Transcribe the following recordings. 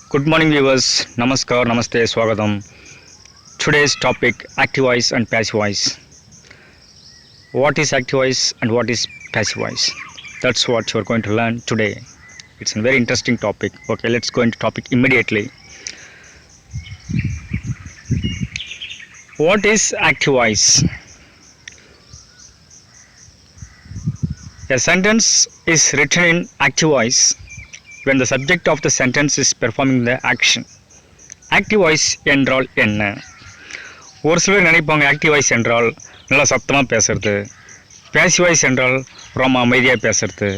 Good morning viewers, Namaskar, Namaste, Swagatam. Today's topic active voice and passive voice. What is active voice and what is passive voice? That's what you're going to learn today. It's a very interesting topic. Okay, let's go into topic immediately. What is active voice? A sentence is written in active voice when the subject of the sentence is performing the action. Active voice என்றால் என்ன? ஒரு சிலர் நினைப்பாங்க active voice என்றால் நல்லா சத்தமாக பேசுறது, passive voice என்றால் ரொம்ப அமைதியாக பேசுறது,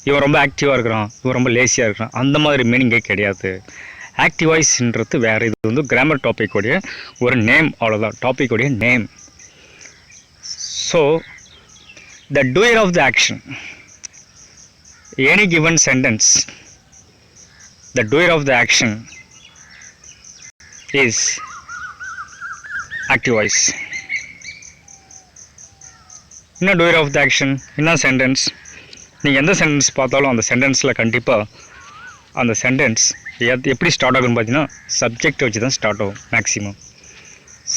இவன் ரொம்ப ஆக்டிவாக இருக்கிறான், இவன் ரொம்ப லேசியாக இருக்கிறான், அந்த மாதிரி மீனிங்கே கிடையாது. ஆக்டிவ் வாய்ஸ்ன்றது வேறு. இது வந்து கிராமர் டாப்பிக்குடைய ஒரு நேம், அவ்வளோதான், டாப்பிக்குடைய name. So the doer of the action, any given sentence, the doer of the action is active voice. என்ன doer of the action, என்ன சென்டென்ஸ்? நீங்கள் எந்த சென்டென்ஸ் பார்த்தாலும் அந்த சென்டென்ஸில் கண்டிப்பாக அந்த சென்டென்ஸ் எப்படி ஸ்டார்ட் ஆகும்னு பார்த்தீங்கன்னா சப்ஜெக்ட் வச்சு தான் ஸ்டார்ட் ஆகும். மேக்ஸிமம்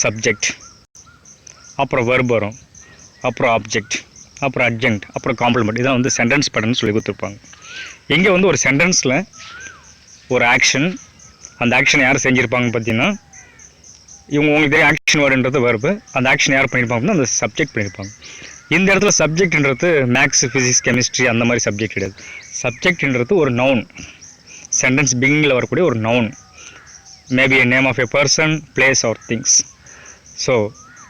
சப்ஜெக்ட், அப்புறம் வெர்ப் வரும், அப்புறம் ஆப்ஜெக்ட், அப்புறம் அட்ஜெக்ட், அப்புறம் காம்ப்ளிமெண்ட். இதான் வந்து சென்டென்ஸ் பேட்டர்ன் சொல்லி கொடுத்துருப்பாங்க. இங்கே வந்து ஒரு சென்டென்ஸில் ஒரு ஆக்ஷன், அந்த ஆக்ஷன் யார் செஞ்சுருப்பாங்கன்னு பார்த்தீங்கன்னா உங்களுக்கு தெரியும் ஆக்ஷன் வேர்டுன்றது வெர்பு, அந்த ஆக்ஷன் யார் பண்ணியிருப்பாங்கன்னா அந்த சப்ஜெக்ட் பண்ணியிருப்பாங்க. இந்த இடத்துல சப்ஜெக்ட்ன்றது மேக்ஸ், ஃபிசிக்ஸ், கெமிஸ்ட்ரி அந்த மாதிரி சப்ஜெக்ட் கிடையாது. சப்ஜெக்ட்ன்றது ஒரு நவுன், சென்டென்ஸ் பிகினிங்கில் வரக்கூடிய ஒரு noun, maybe a name of a person, place or things. So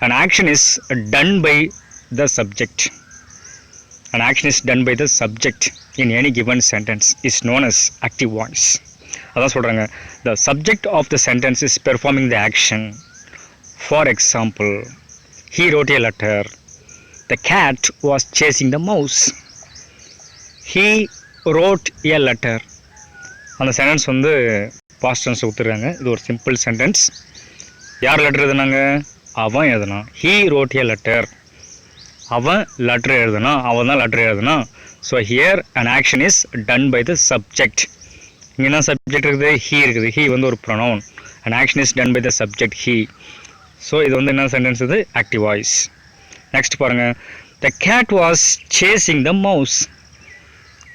an action is done by the subject. An action is done by the subject in any given sentence is known as active voice. அதான் சொல்கிறாங்க, the subject of the sentence is performing the action. For example, he wrote a letter. The cat was chasing the mouse. He wrote a letter. அந்த sentence வந்து past tense கொடுத்துருக்காங்க. இது ஒரு simple sentence. யார் letter எழுதுனாங்க? அவன் எழுதுனான். he wrote a letter. அவன் லெட்டர் எழுதுனான், அவன் தான் லெட்டர் எழுதுனான். So here an action is done by the subject. இங்கே என்ன சப்ஜெக்ட் இருக்குது? ஹீ இருக்குது. ஹீ வந்து ஒரு pronoun. And action is done by the subject he. So இது வந்து என்ன சென்டென்ஸ்? இது ஆக்டிவ் வாய்ஸ். நெக்ஸ்ட் பாருங்கள், the cat was chasing the mouse.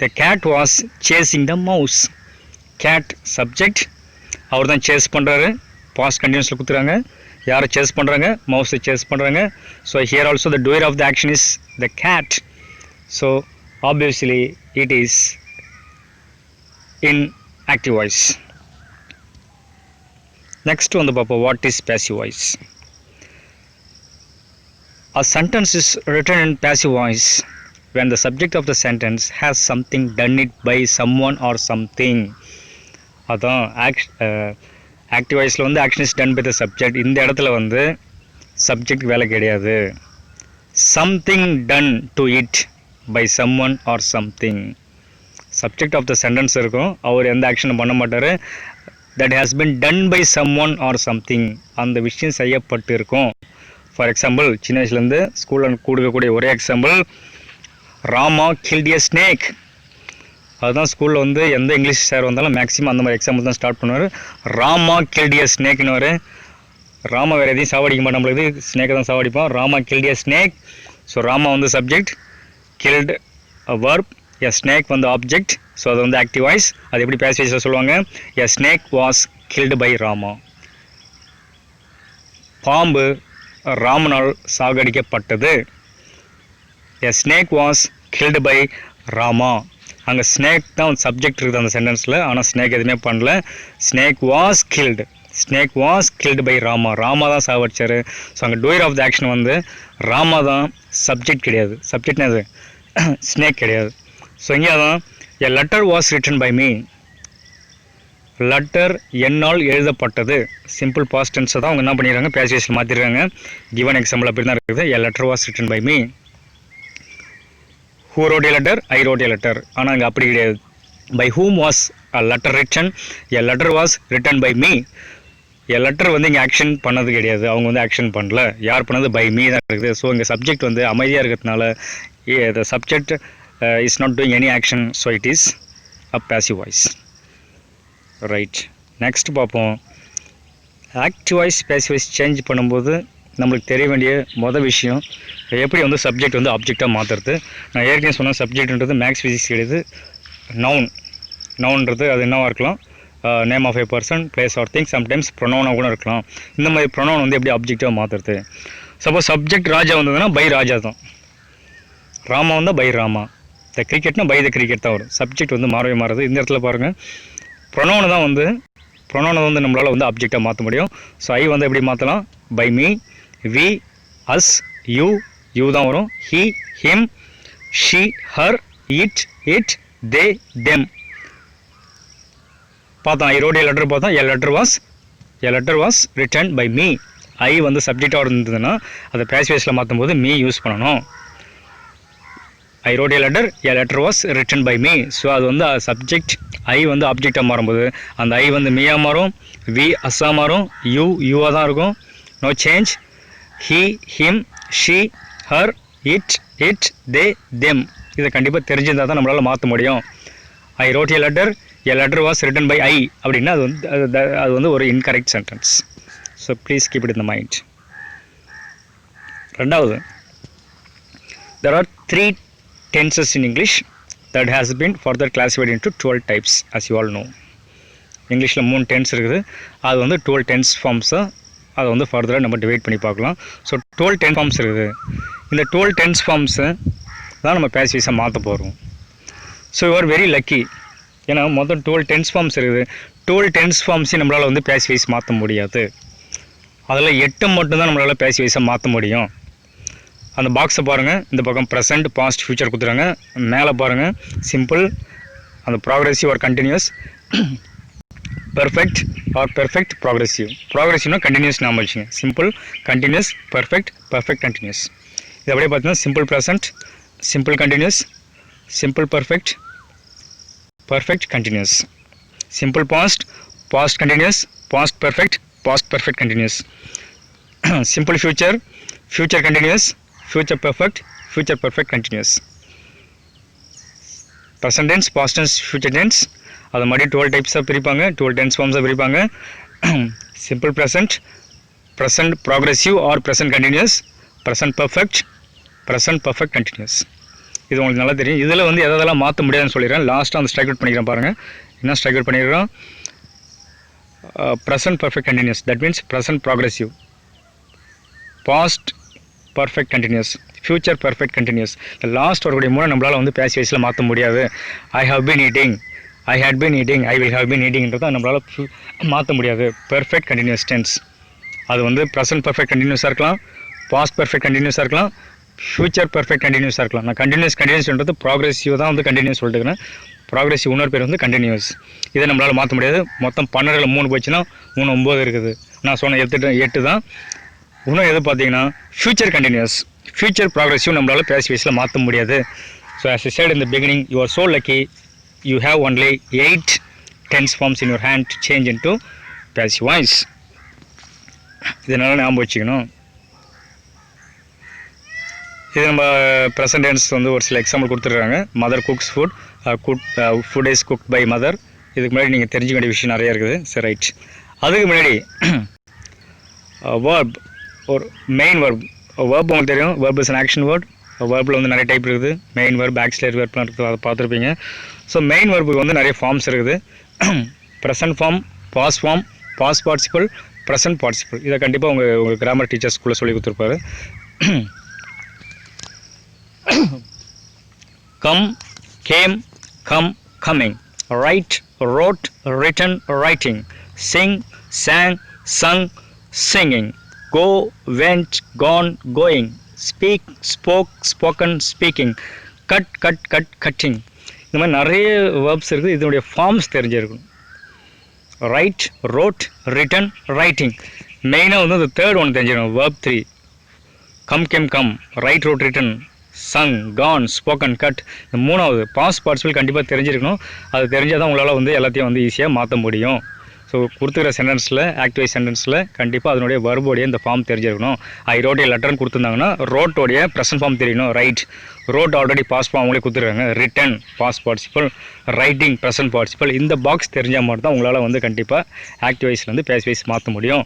The cat was chasing the mouse. Cat subject, அவர் தான் சேஸ் பண்ணுறாரு. பாஸ்ட் கண்டினியூஸில் கொடுத்துறாங்க. யாரை சேஸ் பண்ணுறாங்க? மவுஸை சேஸ் பண்ணுறாங்க. So here also the doer of the action is the cat. So obviously it is in active voice. Next வந்து பார்ப்போம், what is passive voice? A sentence is written in passive voice when the subject of the sentence has something done it by someone or something. அதான் active வாய்ஸில் வந்து action is done by the subject. இந்த இடத்துல வந்து subject வேலை கிடையாது. Something done to it by someone or something. Subject of the sentence இருக்கும், அவர் எந்த ஆக்ஷனும் பண்ண மாட்டார். That has been done by someone or something, அந்த விஷயம் செய்யப்பட்டு இருக்கும். ஃபார் எக்ஸாம்பிள், சின்ன வயசுலேருந்து ஸ்கூலில் கொடுக்கக்கூடிய ஒரே example, Rama killed a snake. அதுதான் ஸ்கூலில் வந்து எந்த இங்கிலீஷ் சார் வந்தாலும் மேக்ஸிமம் அந்த மாதிரி எக்ஸாம்பிள் தான் ஸ்டார்ட் பண்ணுவார். ராமா கில்ட் எ ஸ்னேக்னு. ராமா வேறு எதையும் சாவடிக்க மாட்டோம், நம்மளுக்கு ஸ்னேக்கை தான் சாவடிப்போம். Rama killed a snake. So Rama வந்து subject, killed a verb, a snake வந்து ஆப்ஜெக்ட். ஸோ அது வந்து ஆக்டிவ் வாய்ஸ். அது எப்படி பேசிவ் வாய்ஸில் சொல்லுவாங்க? a snake was killed by Rama. பாம்பு ராமனால் சாகடிக்கப்பட்டது. a snake was killed by Rama. அங்கே ஸ்னேக் தான் சப்ஜெக்ட் இருக்குது அந்த சென்டென்ஸில், ஆனால் ஸ்னேக் எதுவுமே பண்ணல. Snake was killed. Snake was killed by Rama. Rama தான் சாவடிச்சார். ஸோ அங்கே டூயர் ஆஃப் த ஆக்ஷன் வந்து ராமா தான், சப்ஜெக்ட் கிடையாது. சப்ஜெக்ட்னா அது ஸ்னேக் கிடையாது. ஸோ இங்கே தான் a letter was written by me. Letter என்னால் எழுதப்பட்டது. சிம்பிள் பாஸ்ட் டென்ஸை தான் அவங்க என்ன பண்ணிடுறாங்க, பேசிவ் வாய்ஸில் மாற்றிடுறாங்க. கிவன் எக்ஸாம்பிள் அப்படி தான் இருக்குது. A letter was written by me. Who wrote a letter? I wrote a letter. ஆனால் அங்கே அப்படி கிடையாது. By whom was a letter written? A letter was written by me. A letter வந்து இங்கே ஆக்ஷன் பண்ணது கிடையாது, அவங்க வந்து ஆக்ஷன் பண்ணல. யார் பண்ணது? பை மீ தான் இருக்குது. ஸோ இங்கே சப்ஜெக்ட் வந்து அமைதியாக இருக்கிறதுனால the subject is not doing any action, so it is a passive voice, right? Next பார்ப்போம். Active voice passive voice change பண்ணும்போது நம்மளுக்கு தெரிய வேண்டிய மொதல் விஷயம் எப்படி வந்து சப்ஜெக்ட் வந்து ஆப்ஜெக்டாக மாற்றுறது. நான் ஏற்கனவே சொன்ன சப்ஜெக்ட்ன்றது மேக்ஸ் ஃபிசிக்ஸ் கிடையாது. நவுன்றது அது என்னவாக இருக்கலாம், name of a person, place or thing, sometimes ப்ரொனவுனாக கூட இருக்கலாம். இந்த மாதிரி ப்ரொனவுன் வந்து எப்படி ஆப்ஜெக்டாக மாற்றுறது. சப்போஸ் சப்ஜெக்ட் ராஜா வந்ததுன்னா பை ராஜா தான், ராமா வந்தால் பை ராமா, த கிரிக்கெட்னா பை த கிரிக்கெட் தான் வரும். சப்ஜெக்ட் வந்து மாறவே மாறுது. இந்த இடத்துல பாருங்கள், ப்ரொனவுனை வந்து நம்மளால் வந்து ஆப்ஜெக்டாக மாற்ற முடியும். ஸோ ஐ வந்து எப்படி மாற்றலாம், by me, we, us, you தான் வரும். He, him, she, her, it, they, them. பார்த்தோம் ஐ ரோட் ஏ லெட்டர் பார்த்தோம். A letter was written by me. I வந்து சப்ஜெக்டாக இருந்ததுன்னா அதை பேசிவேஸில் மாற்றும் போது மீ யூஸ் பண்ணணும். I wrote a letter was written by me. So அது வந்து சப்ஜெக்ட் ஐ வந்து ஆப்ஜெக்டாக மாறும்போது அந்த ஐ வந்து மீயாக மாறும், வி அஸ்ஸாக மாறும், யூவாக தான் இருக்கும். No change. He, him, she, her, it, they, them. இதை கண்டிப்பாக தெரிஞ்சிருந்தால் தான் நம்மளால் மாற்ற முடியும். I wrote a letter was written by I அப்படின்னா அது வந்து ஒரு incorrect sentence. So please keep it in the mind. ரெண்டாவது, there are 3 tenses in English that has been further classified into 12 types, as you all know. இங்கிலீஷில் 3 tense இருக்குது. அது வந்து 12 tense ஃபார்ம்ஸை அதை வந்து ஃபர்தராக நம்ம டிவைட் பண்ணி பார்க்கலாம். ஸோ 12 டென்ஸ் ஃபார்ம்ஸ் இருக்குது. இந்த 12 டென்ஸ் ஃபார்ம்ஸை தான் நம்ம பேசிவீஸாக மாற்ற போகிறோம். So you are very lucky. ஏன்னா மொத்தம் 12 டென்ஸ் ஃபார்ம்ஸ் இருக்குது. 12 டென்ஸ் ஃபார்ம்ஸையும் நம்மளால் வந்து பேசிவீஸ் மாற்ற முடியாது. அதில் 8 மட்டும்தான் நம்மளால் பேசிவீஸாக மாற்ற முடியும். அந்த பாக்ஸை பாருங்கள், இந்த பக்கம் ப்ரெசென்ட், பாஸ்ட், ஃபியூச்சர் கொடுத்துறாங்க. மேலே பாருங்கள் சிம்பிள், அந்த progressive or continuous, perfect or perfect progressive. ப்ராக்ரெசிவ்னா கண்டினியூஸ் நாம வச்சுங்க. Simple, continuous, perfect continuous. இது அப்படியே பார்த்தீங்கன்னா simple present, simple continuous, simple perfect continuous, simple past continuous, past perfect continuous, simple future continuous, future perfect continuous. present tense, past tense, future tense அது மாதிரி 12 டைப்ஸாக பிரிப்பாங்க, 12 tense ஃபார்ம்ஸாக பிரிப்பாங்க. Simple present progressive or present continuous, present perfect continuous. இது உங்களுக்கு நல்லா தெரியும். இதில் வந்து எதெல்லாம் மாற்ற முடியாதுன்னு சொல்லிடுறேன். லாஸ்ட்டாக அந்த ஸ்ட்ரைக் அவுட் பண்ணிக்கிறேன் பாருங்கள். என்ன ஸ்ட்ரைக் அவுட் பண்ணிடுறோம், present perfect continuous, that means present progressive, past perfect continuous, future perfect continuous. Last வரக்கூடிய மூணு நம்மளால் வந்து பேசிவேஸில் மாற்ற முடியாது. ஐ had been eating, I will have been eatingன்றதை நம்மளால் மாற்ற முடியாது. பெர்ஃபெக்ட் கண்டினியூஸ் டென்ஸ் அது வந்து ப்ரெசன்ட் பெர்ஃபெக்ட் கண்டினியூஸாக இருக்கலாம், பாஸ்ட் பெர்ஃபெக்ட் கண்டினியூஸாக இருக்கலாம், ஃபியூச்சர் பெர்ஃபெக்ட் கண்டினியூஸாக இருக்கலாம். நான் கண்டினியூஸ்ன்றது ப்ராக்ரெசிவ் தான் வந்து கண்டினியூஸ் சொல்லிட்டுக்கிறேன். ப்ராக்ரெசிவ் இன்னொரு பேர் வந்து கண்டினியூஸ். இதை நம்மளால் மாற்ற முடியாது. மொத்தம் 12 3 போச்சுன்னா 3 9 இருக்குது. நான் சொன்ன 8 தான். இன்னும் எது பார்த்தீங்கன்னா ஃபியூச்சர் ப்ராக்ரெசிவ் நம்மளால் பேசிவேஸில் மாற்ற முடியாது. So as I said in the beginning, you are so lucky you have only 8 tense forms in your hand to change into passive voice. இதனால ஞாபகம் வச்சுக்கணும். இது நம்ம ப்ரெசன்ட் டென்ஸ் வந்து ஒரு சில எக்ஸாம்பிள் கொடுத்துருக்காங்க. Mother cooks food is cooked by mother. இதுக்கு முன்னாடி நீங்கள் தெரிஞ்சுக்க வேண்டிய விஷயம் நிறையா இருக்குது. சரி, ரைட். அதுக்கு முன்னாடி verb ஒரு மெயின் verb உங்களுக்கு தெரியும். verb is an action word. verb-ல வந்து நிறைய டைப் இருக்குது. மெயின் verb, ஆக்சிலரி வெர்ப்லாம் இருக்குது, அதை பார்த்துருப்பீங்க. ஸோ மெயின் verb-க்கு வந்து நிறைய ஃபார்ம்ஸ் இருக்குது. Present form, past form, past participle, present participle. இதை கண்டிப்பாக உங்கள் கிராமர் டீச்சர் ஸ்கூலில் சொல்லி கொடுத்துருப்பாரு. Come, came, come, coming, write, wrote, written, writing, sing, sang, sung, singing, go, went, gone, going, speak, spoke, spoken, speaking, cut, cutting. இந்த மாதிரி நிறைய verbs இருக்குது. இதனுடைய ஃபார்ம்ஸ் தெரிஞ்சிருக்கும். Write, wrote, written, writing. மெயினாக வந்து அந்த தேர்ட் ஒன்று தெரிஞ்சிருக்கும். Verb 3 come, came, come, write, wrote, written, sung, gone, spoken, cut. இந்த மூணாவது பாஸ்ட் பார்ட்டிசிபிள் கண்டிப்பாக தெரிஞ்சிருக்கணும். அது தெரிஞ்சால் தான் உங்களால் வந்து எல்லாத்தையும் வந்து ஈஸியாக மாற்ற முடியும். ஸோ ஸோ கொடுத்துக்கிற சென்டென்ஸில் ஆக்டிவ் வாய்ஸ் சென்டென்ஸில் கண்டிப்பாக அதனுடைய வெர்போடைய இந்த ஃபார்ம் தெரிஞ்சிருக்கணும். ஐ ரோட் ஏ லெட்டர்னு கொடுத்துருந்தாங்கன்னா ரோட்டோடைய ப்ரெசன்ட் ஃபார்ம் தெரியணும். Write wrote already past form அவங்களே கொடுத்துருக்காங்க. Written past participle, writing present participle. இந்த பாக்ஸ் தெரிஞ்சால் மட்டும் தான் உங்களால் வந்து கண்டிப்பாக ஆக்டிவ் வாய்ஸ்லேருந்து பேசிவ் வாய்ஸ் மாற்ற முடியும்.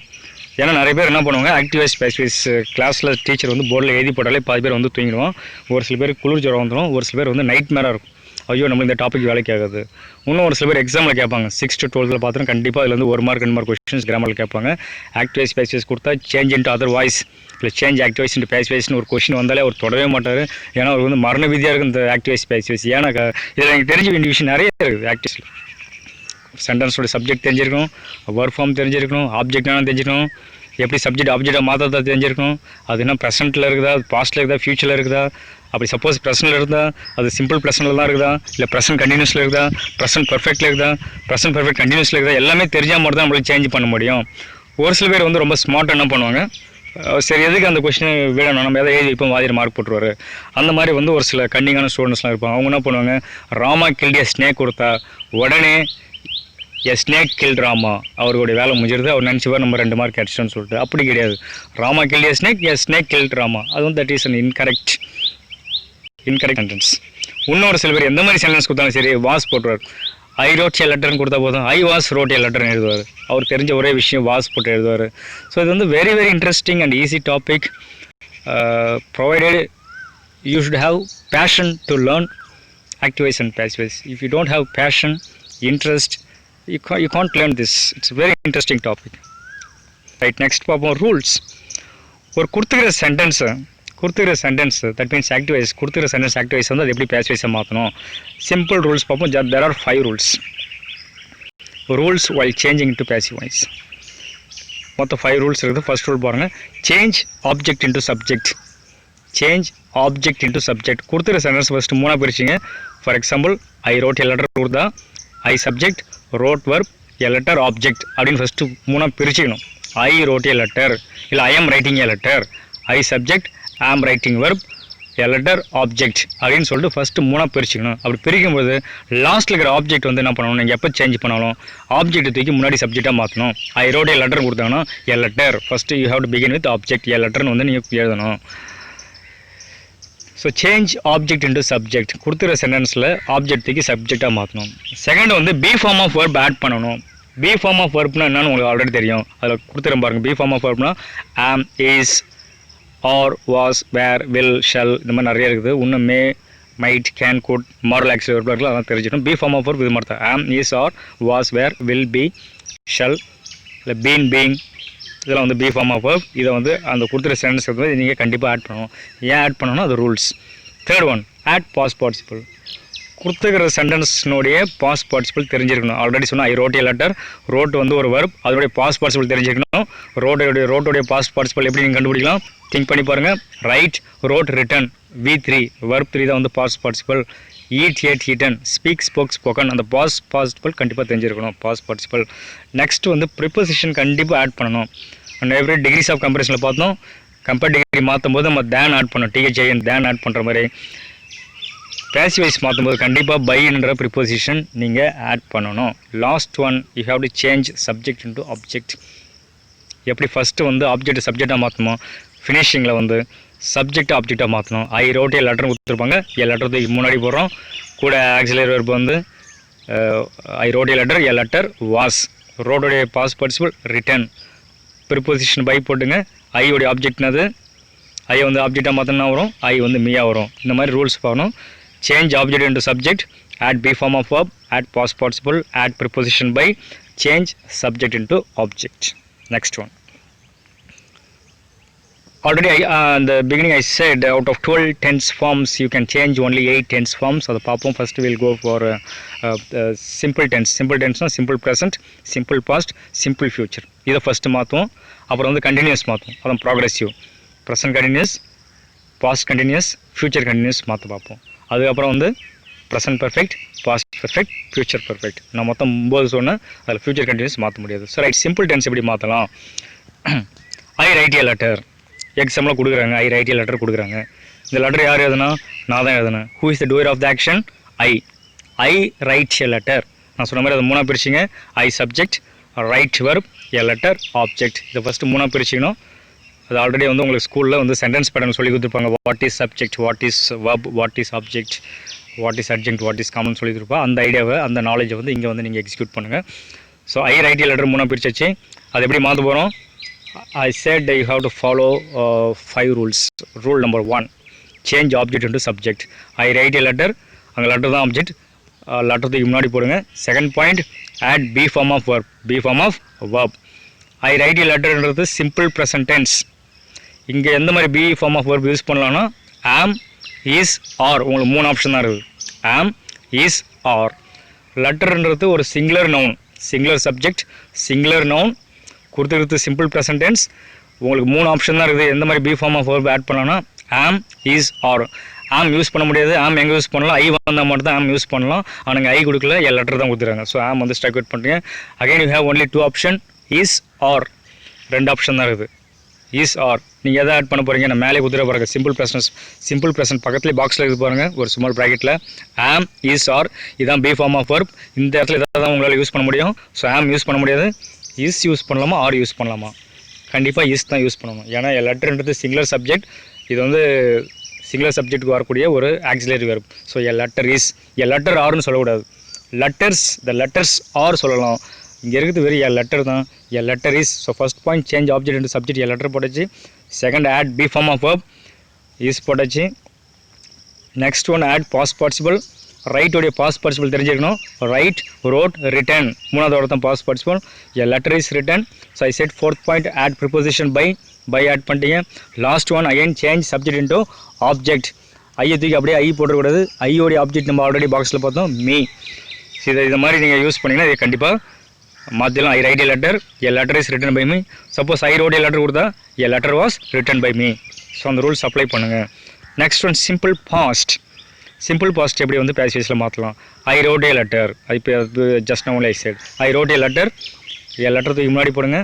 ஏன்னா நிறைய பேர் என்ன பண்ணுவாங்க, ஆக்டிவ் வாய்ஸ் பேசிவ் வாய்ஸ் கிளாஸில் டீச்சர் வந்து போர்டில் எழுதி போட்டாலே பாதி பேர் வந்து தூங்கிடுவோம். ஒரு சில பேர் குளிர் ஜுரம் வந்துடும், ஒரு சில பேர் வந்து நைட் மேராக இருக்கும். ஐயோ நம்ம இந்த டாபிக் வேலைக்கு ஆகாது. இன்னும் ஒரு சில பேர் எக்ஸாமில் கேட்பாங்க. 6th to 12th பார்த்தோன்னா கண்டிப்பாக அதில் வந்து 1 mark 2 mark கொஸ்டின்ஸ் கிராமரில் கேட்பாங்க. ஆக்டிவ் வாய்ஸ் பேசிவ் வாய்ஸ் கொடுத்தா சேஞ்ச் இன்ட்டு அதர் வாய்ஸ் இல்லை change active voice into passive வாய்ஸ்னு ஒரு கொஸ்டின் வந்தாலே அவர் தொடவே மாட்டார். ஏன்னா அவர் வந்து மரண விதியாக இருக்குது இந்த ஆக்டிவ் வாய்ஸ் பேசிவ் வாய்ஸ். ஏன்னா இதில் எனக்கு தெரிஞ்ச வேண்டிய விஷயம் நிறைய இருக்குது. ஆக்டிவ்ஸில் சென்டென்ஸோட சப்ஜெக்ட் தெரிஞ்சிருக்கணும், ஒர்க் ஃபார்ம் தெரிஞ்சிருக்கணும், ஆப்ஜெக்ட் என்ன தெரிஞ்சிருக்கணும், எப்படி சப்ஜெக்ட் ஆப்ஜெக்டாக மாற்றத்தை தெரிஞ்சிருக்கணும், அது என்ன ப்ரெசென்ட்டில் இருக்குதா, பாஸ்ட்டில் இருக்குதா, ஃபியூச்சரில் இருக்குதா, அப்படி சப்போஸ் ப்ரெசென்ட்டில் இருந்தால் அது சிம்பிள் ப்ரெசென்ட்டில் தான் இருக்குதா, இல்லை ப்ரெசென்ட் கண்டினியூஸில் இருக்குதா, ப்ரெசென்ட் பர்ஃபெக்ட்டில் இருக்குதா, ப்ரெசென்ட் பர்ஃபெக்ட் கண்டினியூஸில் இருக்குதா, எல்லாமே தெரிஞ்சால் மட்டும் தான் நம்மளுக்கு சேஞ்ச் பண்ண முடியும். ஒரு சில பேர் வந்து ரொம்ப ஸ்மார்ட்டாக என்ன பண்ணுவாங்க, சரி எதுக்கு அந்த கொஸ்டின் விடணும், நம்ம எதாவது எழுதி இப்போ வாதியில் மார்க் போட்டுருவார். அந்த மாதிரி வந்து ஒரு சில கன்னிங்கான ஸ்டூடெண்ட்ஸ்லாம் இருப்பாங்க. அவங்க என்ன பண்ணுவாங்க, ராமா கில்ட் எ ஸ்னேக் கொடுத்தா உடனே எ ஸ்னேக் கில் ராமா, அவருடைய வேலை முடிஞ்சிருது, அவர் நினச்சிவார் நம்ம 2 mark அடிச்சிட்டோன்னு சொல்லிட்டு. அப்படி கிடையாது. Rama killed a snake kill Rama, அது வந்து that is an incorrect sentence. இன்னொரு சில பேர் எந்த மாதிரி சென்டென்ஸ் கொடுத்தாலும் சரி வாஸ் போட்டுருவார். ஐ ரோட் ஏ லெட்டர்னு கொடுத்தா போதும் ஐ வாஸ் ரோட் ஏ லெட்டர்னு எழுதுவார். அவர் தெரிஞ்ச ஒரே விஷயம் வாஸ் போட்டு எழுதுவார். ஸோ இது வந்து very very interesting and easy topic. Provided you should have passion to learn active voice and passive voice. If you don't have fashion, interest, you can't learn this. It's a very interesting topic. Right, next பார்ப்போம் rules. ஒரு கொடுத்துக்கிற sentence that means active voice கொடுத்துக்கிற sentence active voice வந்து அது எப்படி passive வாய்ஸாக மாற்றணும். Simple rules பார்ப்போம். there are 5 rules while changing into passive voice. மொத்தம் 5 rules இருக்குது. ஃபர்ஸ்ட் ரூல் பாருங்கள், சேஞ்ச் ஆப்ஜெக்ட் இன்டு சப்ஜெக்ட். கொடுத்துக்கிற சென்டென்ஸ் ஃபஸ்ட்டு 3 பிரிச்சிங்க. For example I wrote a letter கொடுத்தா I subject, wrote verb, a letter object அப்படின்னு first 3 பிரிச்சுக்கணும். I wrote a letter, இல்லை I am writing a letter, I subject, I am writing verb, a letter object அப்படின்னு சொல்லிட்டு first 3 பிரிச்சுக்கணும். அப்படி பிரிக்கும்போது லாஸ்ட்டில் இருக்கிற object வந்து என்ன பண்ணணும், நீங்கள் எப்போ சேஞ்ச் பண்ணாலும் ஆப்ஜெக்ட் தூக்கி முன்னாடி சப்ஜெக்டாக மாற்றணும். ஐ ரோட் எ லெட்டர் கொடுத்தாங்கன்னா a letter first you have to begin with object, a லெட்டர்னு வந்து நீங்கள் எழுதணும். So change object into subject கொடுத்துற சென்டென்ஸில் ஆப்ஜெக்ட் தூக்கி சப்ஜெக்டாக மாற்றணும். செகண்ட் வந்து be form of verb add பண்ணணும். பி ஃபார்ம் ஆஃப் வெர்ப்னா என்னன்னு உங்களுக்கு ஆல்ரெடி தெரியும். அதில் கொடுத்துறேன் பாருங்கள். பி ஃபார்ம் ஆஃப் வெர்ப்னா am, is, are, was, were, will, shall, இந்த மாதிரி நிறைய இருக்குது. இன்னும் may, might, can, could, modal auxiliary verb இருக்குல்ல, அதெல்லாம் தெரிஞ்சிடும். பி ஃபார்ம் ஆஃப் வெர்ப் இது மாதிரி தான். Am, is, are, was, were, will, be, shall, இல்லை பீன், பீயிங், இதெல்லாம் வந்து பி ஃபார்ம் ஆஃப் வெர்ப். இதை வந்து அந்த கொடுத்துற சென்டென்ஸ் வந்து நீங்கள் கண்டிப்பாக ஆட் பண்ணணும். ஏன் ஆட் பண்ணணும், அது rules. Third one, add past participle. கொடுத்துக்கிற சென்டென்ஸ்னுடைய பாஸ்ட் பார்ட்டிசிபிள் தெரிஞ்சிருக்கணும். ஆல்ரெடி சொன்னால் I wrote a letter, wrote வந்து ஒரு வெர்ப், அதோடைய பாஸ்ட் பார்ட்டிசிபிள் தெரிஞ்சிருக்கணும். ரோட்டோடைய பாஸ்ட் பார்ட்டிசிபிள் எப்படி நீங்கள் கண்டுபிடிக்கலாம், திங்க் பண்ணி பாருங்கள். Right, wrote, return, V3, verb 3 தான் வந்து past participle. Eat, ate, eaten, speak, spoke, spoken, அந்த பாஸ்ட் பார்ட்டிசிபிள் கண்டிப்பாக தெரிஞ்சிருக்கணும். Past participle. நெக்ஸ்ட் வந்து ப்ரிப்போசிஷன் கண்டிப்பாக ஆட் பண்ணணும். அண்ட் எவ்ரி டிகிரிஸ் ஆஃப் கம்பேரிசனில் பார்த்தோம். கம்பேர் டிகிரி மாற்றும் போது நம்ம தேன் ஆட் பண்ணோம். THIN தேன் ஆட் பண்ணுற மாதிரி. பேசிவ் வாய்ஸ் மாற்றும் போது கண்டிப்பாக பைன்ற ப்ரிப்போசிஷன் நீங்கள் ஆட் பண்ணணும். Last one, you have to change subject into object. எப்படி ஃபஸ்ட்டு வந்து ஆப்ஜெக்ட் சப்ஜெக்டாக மாற்றணும், ஃபினிஷிங்கில் வந்து சப்ஜெக்ட் ஆப்ஜெக்டாக மாற்றணும். ஐ ரோட் எ லெட்டர் கொடுத்துருப்பாங்க, எ லெட்டர் தூக்கி முன்னாடி போடுறோம். கூட ஆக்சிலரி வெர்ப் வந்து I wrote a letter was. ரோடோடைய past participle written. Preposition by போட்டுங்க. ஐயோடைய ஆப்ஜெக்ட்னது ஐ வந்து ஆப்ஜெக்டாக மாற்றினா வரும், ஐ வந்து மீயாக வரும். இந்த மாதிரி ரூல்ஸ் பார்க்கணும். Change object into subject, add be form of verb, add past participle, add preposition by, change subject into object. Next one, already in the beginning I said out of 12 tense forms you can change only 8 tense forms. So the papum first we'll go for simple tense. Simple tense na simple present, simple past, simple future. இத first மாத்துவோம். அப்புறம் வந்து continuous மாத்துவோம். அதான் progressive. Present continuous, past continuous, future continuous மாத்த பார்ப்போம். அதுக்கு அப்புறம் வந்து present perfect, past perfect, future perfect. நான் மொத்தம் 9 சொன்னேன். அதுல future continuous மாத்த முடியாது. So right, simple tense எப்படி மாத்தலாம்? I write a letter. Example கொடுக்குறாங்க. ஐ ரைட் எ லெட்டர் கொடுக்குறாங்க. இந்த லெட்டர் யார் எழுதுனா? நான் தான் எழுதுனேன். Who is the doer of the action? I write a letter. நான் சொன்ன மாதிரி அதை 3 பிரிச்சிங்க. I subject, write verb, a letter, object. இதை ஃபஸ்ட்டு மூணாக பிரிச்சுக்கணும். அது ஆல்ரெடி வந்து உங்களுக்கு ஸ்கூலில் வந்து சென்டென்ஸ் பேட்டர்ன் சொல்லி கொடுத்துருப்பாங்க. What is subject, what is verb, what is object, what is அட்ஜெக்ட், what is common சொல்லி கொடுத்துருப்பா. அந்த ஐடியாவை, அந்த நாலேஜை வந்து இங்கே வந்து நீங்கள் எக்ஸிக்யூட் பண்ணுங்கள். So I write a letter மூணாக பிரிச்சாச்சு. அது எப்படி மாற்ற போகிறோம்? I said you have to follow 5 rules. Rule number 1, change object into subject. I write a letter, அங்கே letter தான் object, letter தூக்கி முன்னாடி போடுங்க. Second point, add be form of verb, be form of verb. I write a letterன்றது simple present tense. இங்கே எந்த மாதிரி be form of verb use பண்ணலாம்னா am, is, are. உங்களுக்கு 3 ஆப்ஷன் தான் இருக்குது. am, is, are. letterன்றது ஒரு singular noun, singular subject, singular noun கொடுத்துருக்குது சிம்பிள் ப்ரெசன்ட் டென்ஸ். உங்களுக்கு 3 ஆப்ஷன் தான் இருக்குது. எந்த மாதிரி be form of verb add பண்ணலாம்னா ஆம், இஸ், ஆர். ஆம் யூஸ் பண்ண முடியாது. ஆம் எங்கே யூஸ் பண்ணலாம்? ஐ வந்தால் மட்டும் தான் ஆம் யூஸ் பண்ணலாம். ஆனால் ஐ கொடுக்கல, என் லெட்டர் தான் கொடுத்துருக்காங்க. ஸோ ஆம் வந்து ஸ்ட்ரைக் அவுட் பண்ணுறீங்க. Again you have only 2 option, is, are. 2 option தான் இருக்குது, இஸ், ஆர். நீங்கள் எதை ஆட் பண்ண போகிறீங்க? நான் மேலே கொடுத்துட பாருங்க, சிம்பிள் ப்ரெசன்ட் பக்கத்துலேயே பாக்ஸில் இருக்குது பாருங்கள், ஒரு ஸ்மால் ப்ராக்கெட்டில் ஆம், இஸ், ஆர். இதுதான் பி ஃபார்ம் ஆஃப் verb. இந்த இடத்துல இதை தான் உங்களால் யூஸ் பண்ண முடியும். ஸோ ஆம் யூஸ் பண்ண முடியாது. இஸ் யூஸ் பண்ணலாமா, ஆர் யூஸ் பண்ணலாமா? கண்டிப்பாக இஸ் தான் யூஸ் பண்ணணும். ஏன்னா லெட்டர்ன்றது சிங்குலர் சப்ஜெக்ட். இது வந்து சிங்குலர் சப்ஜெக்ட்டுக்கு வரக்கூடிய ஒரு auxiliary verb. So letter is, letter ஆர்னு சொல்லக்கூடாது. லெட்டர்ஸ், த லெட்டர்ஸ் ஆர் சொல்லலாம். இங்கே இருக்குது வெறும் லெட்டர் தான். Letter is. So first point, change object into subject, letter போட்டாச்சு. Second, add be form of verb, is போட்டாச்சு. Next one, add past participle. Write உடைய பாஸ்ட் பார்ட்டிசிபிள் தெரிஞ்சிருக்கணும். Write, wrote, written. மூணாவது தான் past participle. Letter is written. So I said fourth point, add preposition by add பண்ணிட்டீங்க. Last one, again change subject into object. ஐயை தூக்கி அப்படியே ஐ போட்டுக்கூடாது. ஐயோடைய object நம்ம already பாக்ஸில் பார்த்தோம், மீ. இதை மாதிரி நீங்கள் யூஸ் பண்ணிங்கன்னா இதை கண்டிப்பாக மாற்றிடலாம். I write a letter is written by me. Suppose I wrote letter கொடுத்தா a letter was written by me. So அந்த ரூல்ஸ் அப்ளை பண்ணுங்கள். Next one, simple past. Simple past எப்படி வந்து பேசிவ்ஸில் மாற்றலாம்? I wrote a letter. இப்போ just now I said I wrote a letter. Letter தூக்கி முன்னாடி போடுங்க.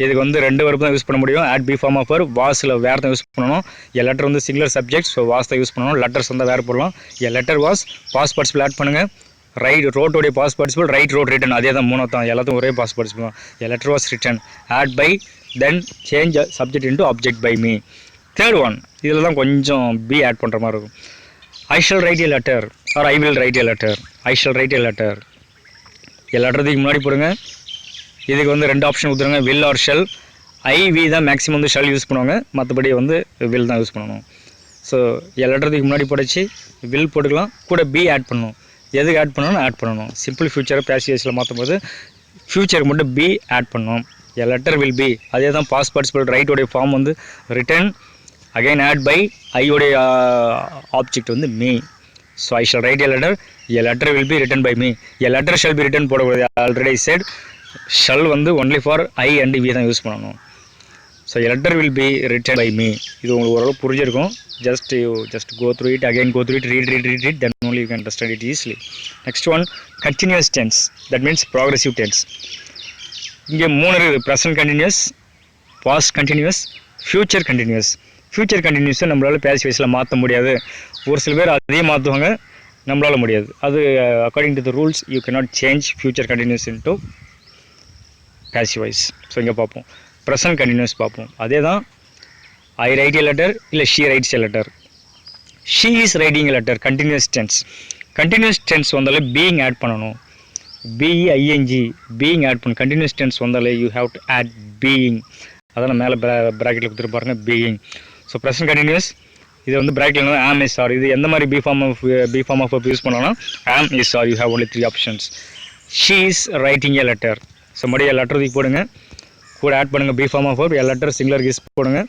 இதுக்கு வந்து 2 verb தான் யூஸ் பண்ண முடியும். Add be form of verb, வாஸில் வேறு தான் யூஸ் பண்ணணும். லெட்டர் வந்து சிங்குலர் சப்ஜெக்ட், ஸோ வாஸ் தான் யூஸ் பண்ணணும். லெட்டர்ஸ் வந்து வேறு போடலாம். Letter was, past participle add பண்ணுங்கள். ரைட் ரோட்டோடைய past participle, write wrote written, அதே தான் 3 தான். எல்லாத்தையும் ஒரே பாஸ்ட் பார்ட்டிசிபிள் தான். Letter was written, add by, then change subject into object by me. Third one, இதில் தான் கொஞ்சம் பி ஆட் பண்ணுற மாதிரி இருக்கும். I shall write a letter or I will write a letter. I shall write a letter. லெட்டருக்கு முன்னாடி போடுங்க. இதுக்கு வந்து 2 ஆப்ஷன் கொடுத்துருங்க, will or shall. வி தான் மேக்ஸிமம் வந்து ஷல் யூஸ் பண்ணுவாங்க, மற்றபடி வந்து வில் தான் யூஸ் பண்ணணும். ஸோ லெட்டருக்கு முன்னாடி போடச்சு வில் போட்டுக்கலாம், கூட பி ஆட் பண்ணணும். எதுக்கு ஆட் பண்ணணும்? ஆட் பண்ணணும். சிம்பிள் ஃபியூச்சரை பேசிவ்ஸில் மாற்றும் போது ஃபியூச்சருக்கு மட்டும் பி ஆட் பண்ணணும். லெட்டர் வில் பி, அதே தான் பாஸ்ட் பார்ட்டிசிபிள். ரைட்டோடைய ஃபார்ம் வந்து ரிட்டன், அகைன் ஆட் பை, ஐயோடைய ஆப்ஜெக்ட் வந்து me. So I shall write a letter will be written by me. a letter shall be written போடக்கூடாது. ஆல்ரெடி said ஷல் வந்து only for I and we தான் use பண்ணணும். So letter will be written by me. இது உங்களுக்கு ஓரளவு புரிஞ்சிருக்கும். Just go through it, again go through it, read, then only you can understand it easily. Next one, continuous tense, that means progressive tense. இங்கே 3 இருக்குது, present continuous, past continuous, future continuous. Future கண்டினியூஸை நம்மளால் பேசிவ்ஸில் மாற்ற முடியாது. ஒரு சில பேர் அதையே மாற்றுவாங்க, நம்மளால் முடியாது. அது according to the rules you cannot change future continuous into passive voice. So இங்கே பார்ப்போம், ப்ரெசன்ட் கண்டினியூஸ் பார்ப்போம். அதே தான் ஐ ரைட் a letter, இல்லை she writes a letter. She is writing a letter, continuous tense. Continuous tense வந்தாலே being ஆட் பண்ணணும். B E I N G, being ஆட் பண்ணணும். கண்டினியூஸ் டென்ஸ் வந்தாலே you have to add being. அதான் மேலே ப்ராக்கெட்டில் கொடுத்துருப்பாருங்க, பீயிங். ஸோ ப்ரெசன்ட் கண்டினியூஸ், இது வந்து ப்ராக்கெட்டில் ஆம் இஸ் ஆர். இது எந்த மாதிரி பி ஃபார்ம் ஆஃப் யூஸ் பண்ணோன்னா am is are. You have only 3 options. She is writing a letter. So மறுபடியும் லெட்டர் தூக்கி போடுங்க, கூட ஆட் பண்ணுங்கள் be form of letter singular is போடுங்க.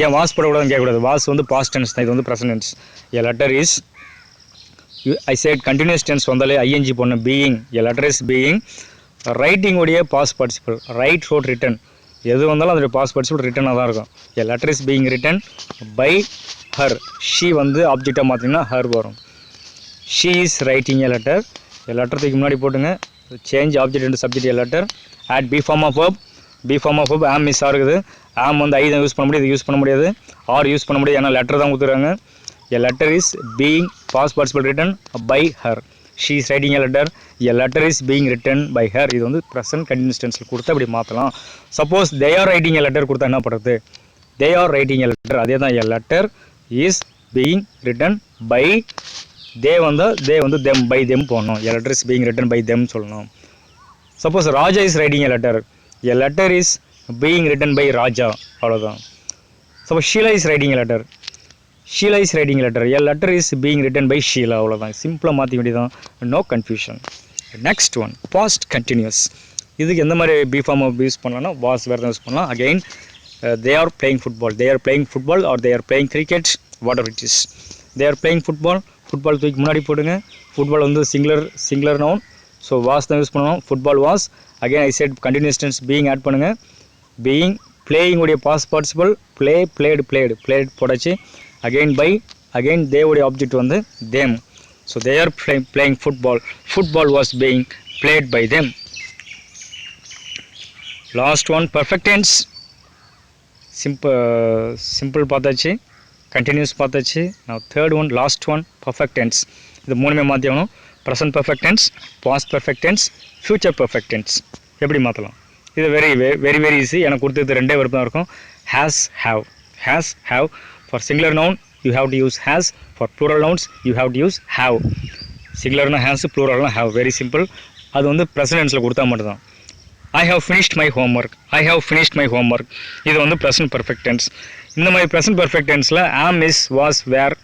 ஏன் வாஸ் போடக்கூடாதுன்னு கேட்கக்கூடாது. வாஸ் வந்து பாஸ்ட் டென்ஸ் தான், இது வந்து present tense. Letter is, I said continuous tense வந்தாலே ஐஎன்ஜி போடணும், being. Letter is being. Writing உடைய past participle, write wrote written, எது வந்தாலும் அதோடைய பாஸ்ட் பார்ட்டிசிபிள் ரிட்டனாக தான் இருக்கும். Letter is being written by her. She வந்து ஆப்ஜெக்டாக மாற்றிங்கன்னா ஹர் வரும். She is writing a letter. லெட்டருக்கு முன்னாடி போட்டுங்க, change object into subject letter, add be form of verb. Be form of verb am miss ஆகுது. ஆம் வந்து ஐ தான் யூஸ் பண்ண முடியாது, இது யூஸ் பண்ண முடியாது. ஆர் யூஸ் பண்ண முடியாது, ஏன்னா லெட்டர் தான் கொடுத்துருக்காங்க. Letter is being, past participle written by her. she is writing a letter is being written by her. இது வந்து present continuous tense கொடுத்து அப்படி மாற்றலாம். Suppose they are writing a letter கொடுத்தா என்ன பண்ணுறது? they are writing a letter, அதே தான் a letter is being written by, they வந்து them by them போடணும். a letter is being written by them சொல்லணும். Suppose Raja is writing a letter is being written by Raja, அவ்வளோதான். Suppose Sheela is writing a letter a letter is being written by Sheela, அவ்வளோதான். சிம்பிளாக மாற்றி வேண்டியதான், no confusion. Next one past continuous. இதுக்கு எந்த மாதிரி be form use பண்ணலாம்னா வாஸ் வேறு யூஸ் பண்ணலாம். Again they are playing football or they are playing cricket, whatever it is. they are playing football தூக்கி முன்னாடி போடுங்க. ஃபுட்பால் வந்து சிங்குலர் நவுன், ஸோ வாஸ் தான் யூஸ் பண்ணுவோம். Football was. Again I said continuous tense being add பண்ணுங்கள். Being, playing உடைய past participle, played போடாச்சு. Again by, again they உடைய ஆப்ஜெக்ட் வந்து them. So they are playing football was being played by them. Last one perfect tense. Simple பார்த்தாச்சு, continuous பார்த்தாச்சு. நான் third one last one perfect tense. இது மூணுமே மாற்றி ஆகணும். Present perfect tense, past perfect tense, future perfect tense. எப்படி மாற்றலாம்? இது வெரி ஈஸி. எனக்கு கொடுத்தது ரெண்டே verb தான் இருக்கும். has have for singular noun you have to use has, for plural nouns you have to use have. singularனா has, pluralனா have, very simple. அது வந்து ப்ரெசன்ட் டென்ஸில் கொடுத்தா மட்டும்தான். I have finished my homework. இது வந்து present perfect tense. இந்த மாதிரி present perfect tenseல am, is, was, were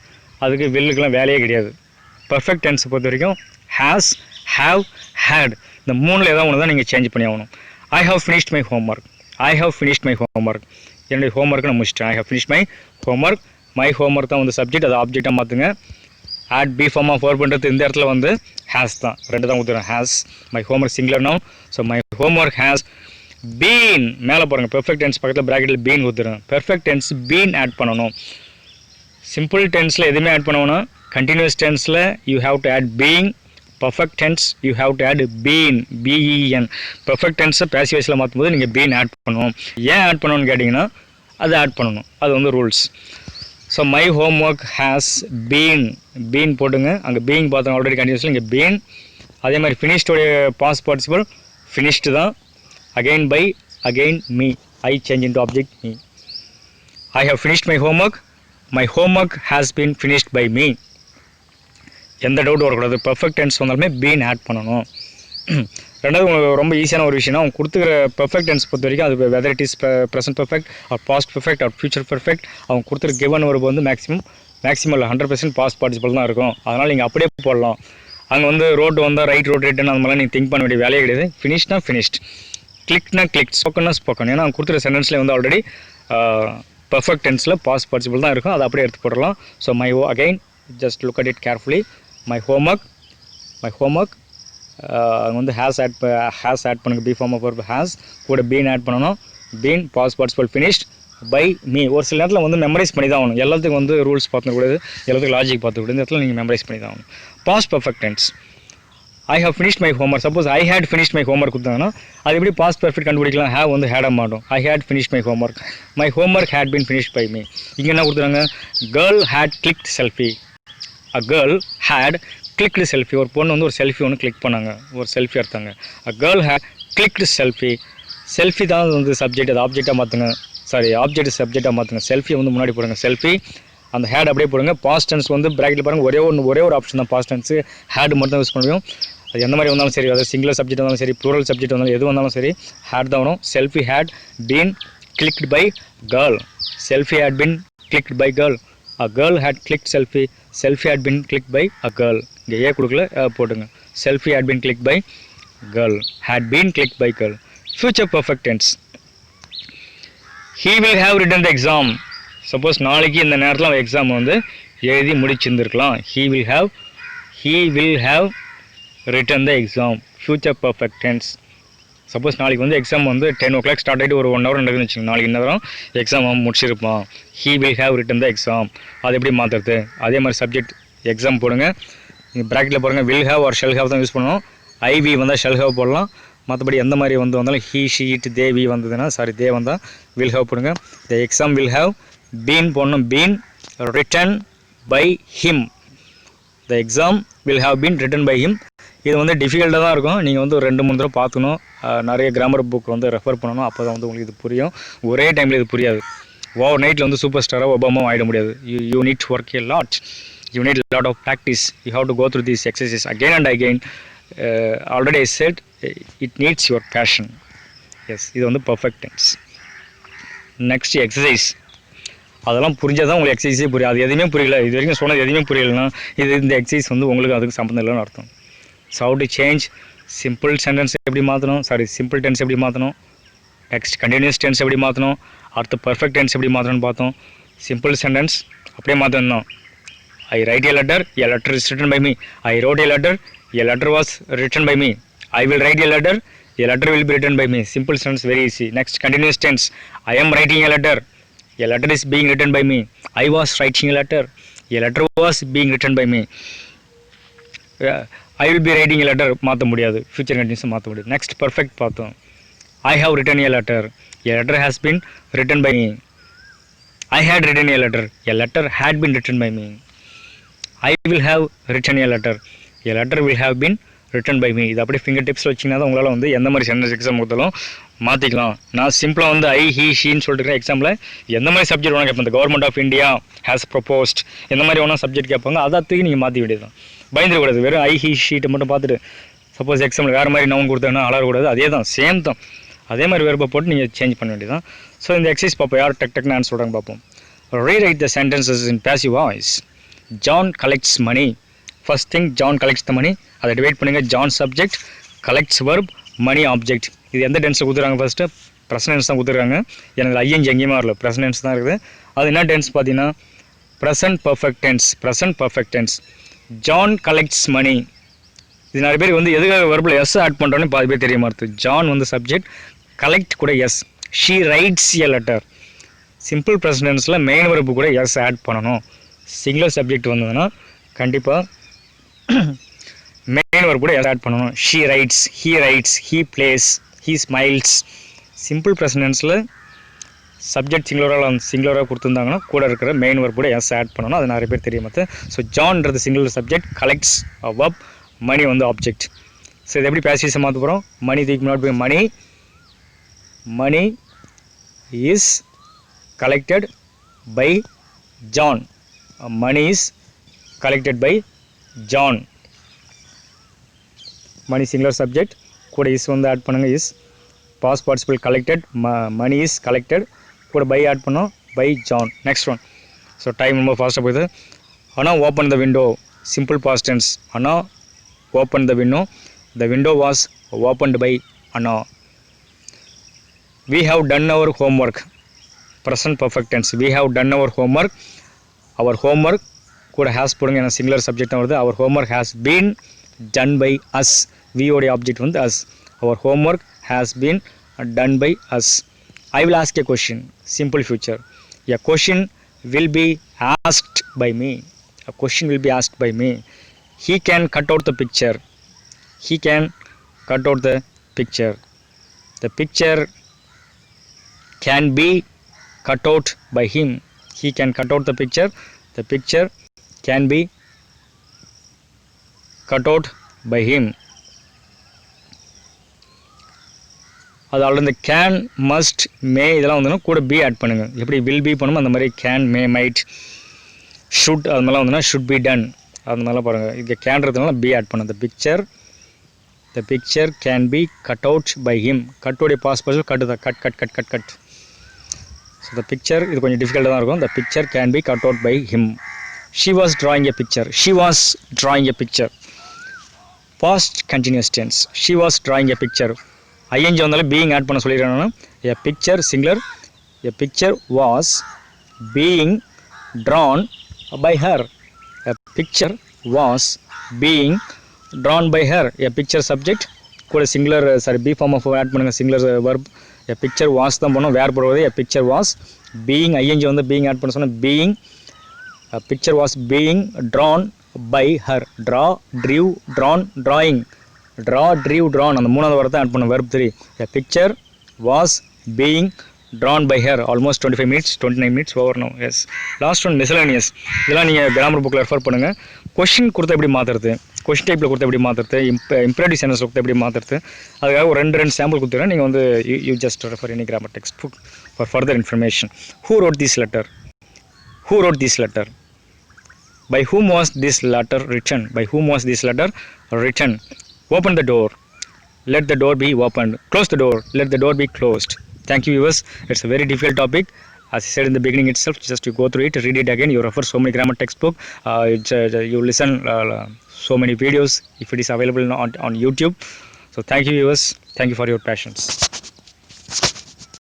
அதுக்கு willுக்குலாம் வேலையே கிடையாது. perfect tense பொறுத்த வரைக்கும் has, have, had இந்த மூணில் ஏதாவது ஒன்று தான் நீங்கள் சேஞ்ச் பண்ணி ஆகணும். I have finished my homework. என்னுடைய ஹோம்ஒர்க் நான் முடிச்சிட்டேன். I have finished my homework தான் வந்து சப்ஜெக்ட், அதை ஆப்ஜெக்டாக மாற்றுங்க. add b form of verb பண்ணுறது இந்த இடத்துல வந்து has தான், ரெண்டு தான் கொடுத்துருவேன். has, my homework singular noun, so my homework has been. மேலே பாருங்கள், perfect tense பக்கத்தில் ப்ராக்கெட்டில் been கொடுத்துருவேன். perfect tense been ஆட் பண்ணணும். சிம்பிள் டென்ஸில் எதுவுமே ஆட் பண்ணணும். கண்டினியூஸ் டென்ஸில் you have to add being. perfect tense you have to add been, ben. perfect tense passive voiceல மாற்றும் போது நீங்கள் been ஆட் பண்ணணும். ஏன் ஆட் பண்ணணும்னு கேட்டிங்கன்னா அது ஆட் பண்ணணும், அது வந்து rules. So my homework has been போட்டுங்க. அங்கே பீயிங் பார்த்தோம் ஆல்ரெடி கண்டினியூஸில், இங்கே பீன். அதே மாதிரி ஃபினிஷ்டோடைய பாஸ்ட் பார்ட்டிசிபிள் ஃபினிஷ்டு தான். Again by, again me, I change into object me. I have finished my homework has been finished by me. எந்த doubt வரக்கூடாது. பர்ஃபெக்ட் டென்ஸ் வந்தாலுமே பீன் ஆட் பண்ணணும். ரெண்டாவது உங்களுக்கு ரொம்ப ஈஸியான ஒரு விஷயம்னா அவங்க கொடுத்துக்கிற பெர்ஃபெக்ட் டென்ஸ் பொறுத்த வரைக்கும் அது whether it is present perfect or past perfect or future perfect, அவங்க கொடுத்துருக்க கிவன் verb வந்து மேக்ஸிமம் 100% பாஸ்ட் பார்ட்டிசிபிள் தான் இருக்கும். அதனால் நீங்கள் அப்படியே போடலாம். அங்கே வந்து ரோடு வந்தால் ரைட் ரிட்டன் அந்த மாதிரிலாம் நீங்கள் திங்க் பண்ண வேண்டிய வேலையே கிடையாது. ஃபினிஷ்னா ஃபினிஷ்ட், கிளிக்னா கிளிக், ஸ்போக்கன்னா ஸ்போக்கன். ஏன்னா அவங்க கொடுத்துருக்க சென்டென்ஸ்லேயே வந்து ஆல்ரெடி பெர்ஃபெக்ட் டென்ஸில் பாஸ்ட் பார்ட்டிசிபிள் தான் இருக்கும், அதை அப்படியே எடுத்து போடலாம். So again just look at it carefully. My homework அங்கே வந்து ஹேஸ் ஆட் பண்ணுங்க. Be form of verb has கூட பீன் ஆட் பண்ணணும். Been past participle finished by me. ஒரு சில நேரத்தில் வந்து மெமரைஸ் பண்ணி தான் ஆகணும். எல்லாத்துக்கும் வந்து ரூல்ஸ் பார்த்துக்கூடாது, எல்லாத்துக்கும் லாஜிக் பார்த்துக்கூடாது. இந்த இடத்துல நீங்கள் மெமரைஸ் பண்ணி தான் ஆகணும். Past perfect tense I have finished my homework. Suppose I had finished my homework கொடுத்தாங்கன்னா அது எப்படி பாஸ்ட் பர்ஃபெக்ட் கண்டுபிடிக்கலாம்? ஹேவ் வந்து ஹேட் மாட்டோம். I had finished my homework had been finished by me. இங்கே என்ன கொடுத்துறாங்க? Girl had clicked selfie. A girl had clicked selfie. ஒரு பொண்ணு வந்து ஒரு செல்ஃபி ஒன்று கிளிக் பண்ணாங்க, ஒரு செல்ஃபி எடுத்தாங்க. A girl had clicked selfie தான் வந்து சப்ஜெக்ட், அது ஆப்ஜெக்டாக மாற்றுங்க. ஆப்ஜெக்ட் சப்ஜெக்டாக மாற்றுங்க. செல்ஃபி வந்து முன்னாடி போடுங்க. செல்ஃபி அந்த ஹேட் அப்படியே போடுங்க. பாஸ்ட் டென்ஸ் வந்து ப்ராக்கெட்டில் பாருங்கள், ஒரே ஒரு ஆப்ஷன் தான் பாஸ்ட் டென்ஸு. ஹேட் மட்டும் தான் யூஸ் பண்ணுவோம். அது எந்த மாதிரி வந்தாலும் சரி, அதாவது சிங்குலர் சப்ஜெக்ட் வந்தாலும் சரி, ப்ளூரல் சப்ஜெக்ட் வந்தாலும் எது வந்தாலும் சரி, ஹேட் தான் வரும். Selfie had been clicked by girl. Selfie had been clicked by girl. A girl had clicked selfie had been clicked by a girl. இங்கே ஏ கொடுக்கல, போட்டுங்க. Selfie had been clicked by girl, had been clicked by girl. Future perfect tense he will have written the exam. Suppose நாளைக்கு இந்த நேரத்தில் அவன் exam வந்து எழுதி முடிச்சிருந்துருக்கலாம். he will have written the exam. Future perfect tense. Suppose நாளைக்கு வந்து exam வந்து 10 o'clock ஸ்டார்ட் ஆகிட்டு ஒரு 1 hour நடக்குதுன்னு வச்சுக்கோங்க. நாளைக்கு என்ன வரும் எக்ஸாம் அவன் முடிச்சிருப்பான். he will have written the exam. அது எப்படி மாற்றுறது? அதே மாதிரி சப்ஜெக்ட் எக்ஸாம் போடுங்க. நீங்கள் ப்ராக்கெட்டில் பாருங்கள், will have or shall have தான் யூஸ் பண்ணணும். ஐவி வந்தால் shall have போடலாம். மற்றபடி எந்த மாதிரி வந்தாலும் he, she, it, they, we வந்ததுன்னா தே வந்தால் will have போடுங்க. the exam will have been போடணும். been written by him. the exam will have been written by him. இது வந்து டிஃபிகல்ட்டாக தான் இருக்கும். நீங்கள் வந்து ஒரு 2-3 தடவை பார்க்கணும், நிறைய கிராமர் புக் வந்து ரெஃபர் பண்ணணும். அப்போ தான் வந்து உங்களுக்கு இது புரியும். ஒரே டைமில் இது புரியாது. ஓவர் நைட்டில் வந்து சூப்பர் ஸ்டாராக ஒபாமாவும் ஆகிட முடியாது. You need to work a lot. You need lot of practice. You have to go through these exercise again and again. Already I said it needs your passion. Yes, இது வந்து perfect tense. Next exercise. அதெல்லாம் புரிஞ்சால் தான் உங்களுக்கு எக்ஸசைஸே புரியும். அது எதுவுமே புரியல, இது வரைக்கும் சொன்னது எதுவுமே புரியலைன்னா இந்த எக்ஸசைஸ் வந்து உங்களுக்கு அதுக்கு சம்மந்தம் இல்லைன்னு அர்த்தம். So how to change simple sentence எப்படி மாற்றணும், சிம்பிள் டென்ஸ் எப்படி மாற்றணும், நெக்ஸ்ட் கண்டினியூஸ் டென்ஸ் எப்படி மாற்றணும், அடுத்து பர்ஃபெக்ட் டென்ஸ் எப்படி மாற்றணும்னு பார்த்தோம். சிம்பிள் சென்டென்ஸ் அப்படியே மாற்றணும். I write a letter is written by me. I wrote a letter was written by me. I will write a letter will be written by me. Simple sentence, very easy. Next, continuous tense. I am writing a letter is being written by me. I was writing a letter was being written by me. I will be writing a letter மாற்ற முடியாது, future continuous மாற்ற முடியாது. Next, perfect பார்த்தோம். I have written a letter has been written by me. I had written a letter had been written by me. I will have written a letter will have been written by me. இது அப்படியே finger டிப்ஸில் வச்சிங்கன்னா தான் உங்களால் வந்து எந்த மாதிரி sentence exam கொடுத்தாலும் மாற்றிக்கலாம். நான் சிம்பிளாக வந்து ஐ ஹீ ஷீன்னு சொல்லிட்டு எக்ஸாமில் எந்த மாதிரி சப்ஜெக்ட் வேணால் கேட்பேன். இந்த government of India has proposed எந்த மாதிரி வேணால் சப்ஜெக்ட் கேட்பாங்க. அதை தூக்கி நீங்கள் மாற்றி விடுது தான். பயந்துடக்கூடாது. வெறும் ஐ ஹீ ஷீட்டை மட்டும் பார்த்துட்டு சப்போஸ் எக்ஸாமில் வேறு மாதிரி நவுன் கொடுத்தாங்கன்னா அலரக்கூடாது. அதே தான், சேம் தான். அதே மாதிரி வெறுப்பை போட்டு நீங்கள் சேஞ்ச் பண்ண வேண்டியதான். ஸோ இந்த எக்ஸசைஸ் பார்ப்போம். யார் டக்குன்னு ஆன்சர் சொல்கிறாங்க பார்ப்போம். Rewrite the sentences in passive voice. John collects money. First thing, John collects the money. அதை டிவைட் பண்ணுங்கள். John subject, collects verb, money object. இது எந்த டென்ஸில் கொடுத்துருக்காங்க? ஃபஸ்ட்டு ப்ரெசன்ட் டென்ஸ் தான் கொடுத்துருக்காங்க. எனக்கு ஐஎன்ஜி எங்கேயுமே வரல, ப்ரெசன்ட் டென்ஸ் தான் இருக்குது. அது என்ன டென்ஸ் பார்த்தீங்கன்னா present perfect tense. John collects money. இது நிறைய பேர் வந்து எதுக்காக வெர்பில் எஸ் ஆட் பண்ணுறோன்னு பாதி பேர் தெரிய மாட்டுது. ஜான் வந்து சப்ஜெக்ட், கலெக்ட் கூட S. She writes a letter. Simple present டென்ஸில் மெயின் வெர்பு கூட எஸ் ஆட் பண்ணணும். சிங்குலர் சப்ஜெக்ட் வந்ததுன்னா கண்டிப்பாக மெயின் வெர்ப் கூட ஆட் பண்ணணும். She writes, he plays, he smiles. Simple present டென்ஸில் சப்ஜெக்ட் சிங்குலராக கொடுத்துருந்தாங்கன்னா கூட இருக்கிற மெயின் வெர்ப் கூட எஸ் ஆட் பண்ணணும். அது நிறைய பேர் தெரிய மாட்டேன். ஸோ ஜான்ன்றது singular subject, collects verb, money வந்து ஆப்ஜெக்ட். ஸோ இது எப்படி பேசிவ்ஸை மாற்ற போகிறோம்? மணி தூக்கி முன்னாடி போய் money is collected by John. Money is collected by John. Money singular subject, கூட இஸ் வந்து ஆட் பண்ணுங்க. Is past participle collected, money is collected, கூட பை ஆட் பண்ணோம், by John. Next one. So time ரொம்ப ஃபாஸ்ட்டாக போகுது. ஆனால் open the window, simple past tense. ஆனால் open the window was opened by Anna. we have done our homework, present perfect tense. we have done our homework. our homework கூட has போடுங்க, ஏன்னா singular subject தான் வருது. our homework has been done by us. we உடைய object வந்து us. our homework has been done by us. I will ask a question, simple future. a question will be asked by me. he can cut out the picture. the picture can be cut out by him. he can cut out the picture can be cut out by him. அது already இந்த can, must, மே இதெல்லாம் வந்துன்னா கூட B add பண்ணுங்க. எப்படி will be பண்ணுமோ அந்த மாதிரி கேன், மே, மைட், ஷுட் அது மாதிரிலாம் வந்துன்னா ஷுட் பி டன் அது மாதிரிலாம் பாருங்கள். இங்கே கேன்றதுனால பி ஆட் பண்ணுங்க. the picture can be cut out by him. கட்டோடைய past participle cut. So the picture இது கொஞ்சம் டிஃபிகல்ட்டாக தான் இருக்கும். the picture can be cut out by him. she was drawing a picture. past continuous tense. she was drawing a picture. ing வந்தாலும் being add பண்ண சொல்லிடுறாங்கன்னா a picture singular, a picture was being drawn by her. a picture was being drawn by her. a picture subject கூட singular be form of add பண்ணுங்க. singular verb. a picture was தான் பண்ணோம், வேர் போடுவது. a picture was being, ing வந்து being add பண்ண சொன்னால் being. a picture was being drawn by her. draw, drew, drawn, drawing. draw, drew, drawn அந்த மூணாவது வார்த்தை ஆட் பண்ண verb 3. a picture was being drawn by her. almost 29 minutes over now. yes, last one miscellaneous. இதெல்லாம் நீங்கள் grammar புக்கில் refer பண்ணுங்கள். Question கொடுத்தா எப்படி மாற்றுறது, கொஸ்டின் டைப்பில் கொடுத்து எப்படி மாற்றுறது, இம்ப்ராக்டிவ் சென்டென்ஸ் கொடுத்து எப்படி மாற்றுறது, அதுக்காக ஒரு ரெண்டு சாம்பிள் கொடுத்துருக்கேன். நீங்கள் வந்து you just refer any grammar text book for further information. Who wrote this letter? Who wrote this letter? By whom was this letter written? By whom was this letter written? Open the door. Let the door be opened. Close the door. Let the door be closed. Thank you, viewers. It's a very difficult topic. As I said in the beginning itself, just you go through it, read it again. You refer so many grammar textbook. You listen so many videos if it is available on YouTube. So thank you, viewers. Thank you for your patience.